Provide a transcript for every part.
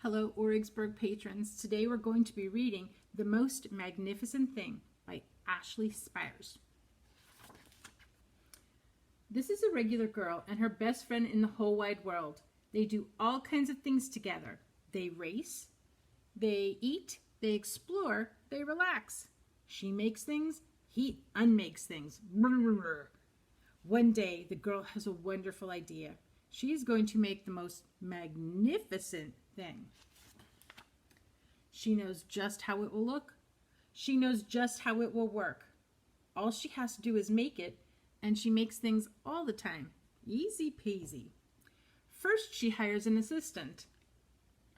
Hello, Origsburg patrons. Today we're going to be reading The Most Magnificent Thing by Ashley Spires. This is a regular girl and her best friend in the whole wide world. They do all kinds of things together. They race, they eat, they explore, they relax. She makes things, he unmakes things. One day, the girl has a wonderful idea. She is going to make the most magnificent thing. She knows just how it will look. She knows just how it will work. All she has to do is make it, and she makes things all the time. Easy peasy. First, she hires an assistant,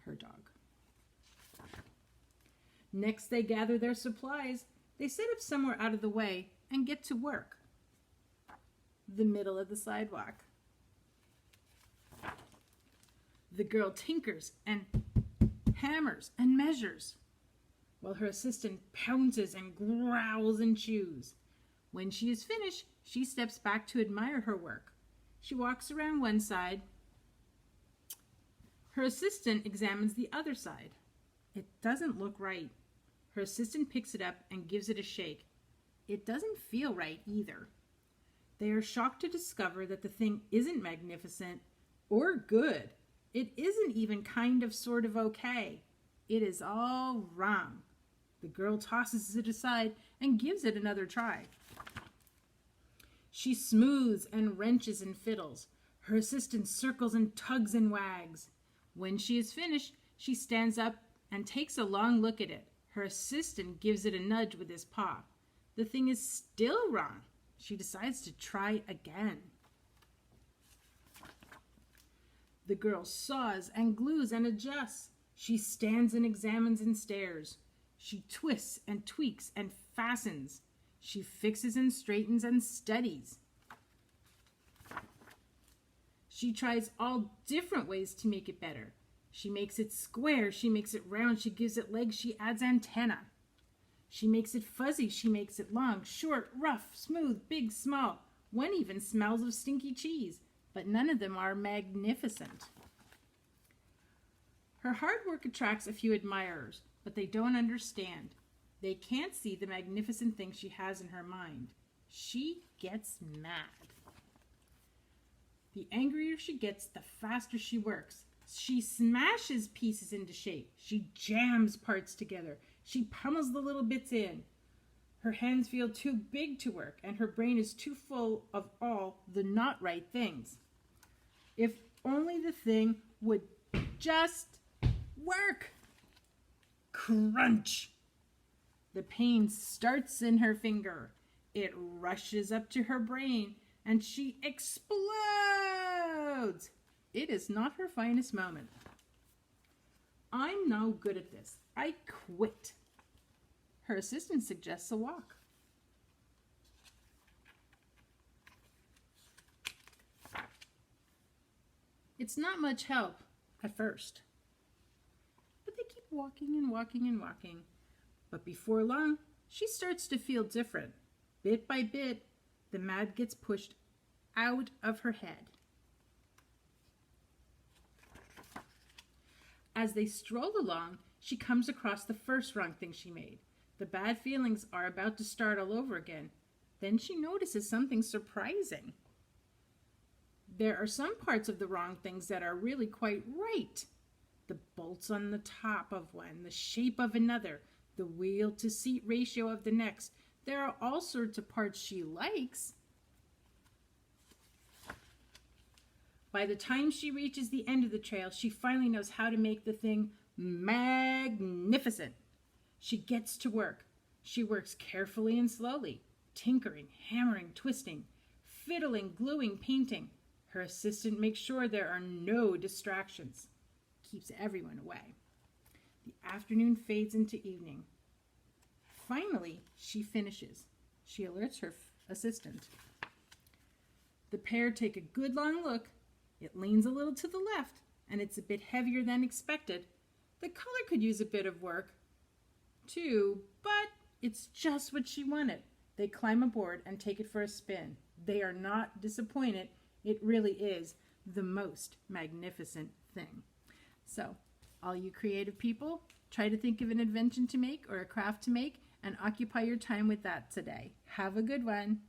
her dog. Next, they gather their supplies. They set up somewhere out of the way and get to work. The middle of the sidewalk. The girl tinkers and hammers and measures, while her assistant pounces and growls and chews. When she is finished, she steps back to admire her work. She walks around one side. Her assistant examines the other side. It doesn't look right. Her assistant picks it up and gives it a shake. It doesn't feel right either. They are shocked to discover that the thing isn't magnificent or good. It isn't even kind of sort of okay. It is all wrong. The girl tosses it aside and gives it another try. She smooths and wrenches and fiddles. Her assistant circles and tugs and wags. When she is finished, she stands up and takes a long look at it. Her assistant gives it a nudge with his paw. The thing is still wrong. She decides to try again. The girl saws and glues and adjusts. She stands and examines and stares. She twists and tweaks and fastens. She fixes and straightens and studies. She tries all different ways to make it better. She makes it square. She makes it round. She gives it legs. She adds antenna. She makes it fuzzy. She makes it long, short, rough, smooth, big, small. One even smells of stinky cheese. But none of them are magnificent. Her hard work attracts a few admirers, but they don't understand. They can't see the magnificent thing she has in her mind. She gets mad. The angrier she gets, the faster she works. She smashes pieces into shape. She jams parts together. She pummels the little bits in. Her hands feel too big to work, and her brain is too full of all the not right things. If only the thing would just work. Crunch! The pain starts in her finger. It rushes up to her brain, and she explodes. It is not her finest moment. I'm no good at this. I quit. Her assistant suggests a walk. It's not much help at first. But they keep walking and walking and walking. But before long, she starts to feel different. Bit by bit, the mad gets pushed out of her head. As they stroll along, she comes across the first wrong thing she made. The bad feelings are about to start all over again. Then she notices something surprising. There are some parts of the wrong things that are really quite right. The bolts on the top of one, the shape of another, the wheel to seat ratio of the next. There are all sorts of parts she likes. By the time she reaches the end of the trail, she finally knows how to make the thing magnificent. She gets to work. She works carefully and slowly, tinkering, hammering, twisting, fiddling, gluing, painting. Her assistant makes sure there are no distractions, keeps everyone away. The afternoon fades into evening. Finally, she finishes. She alerts her assistant. The pair take a good long look. It leans a little to the left, and it's a bit heavier than expected. The color could use a bit of work, too, but it's just what she wanted. They climb aboard and take it for a spin. They are not disappointed. It really is the most magnificent thing. So All you creative people, try to think of an invention to make or a craft to make and occupy your time with that today. Have a good one.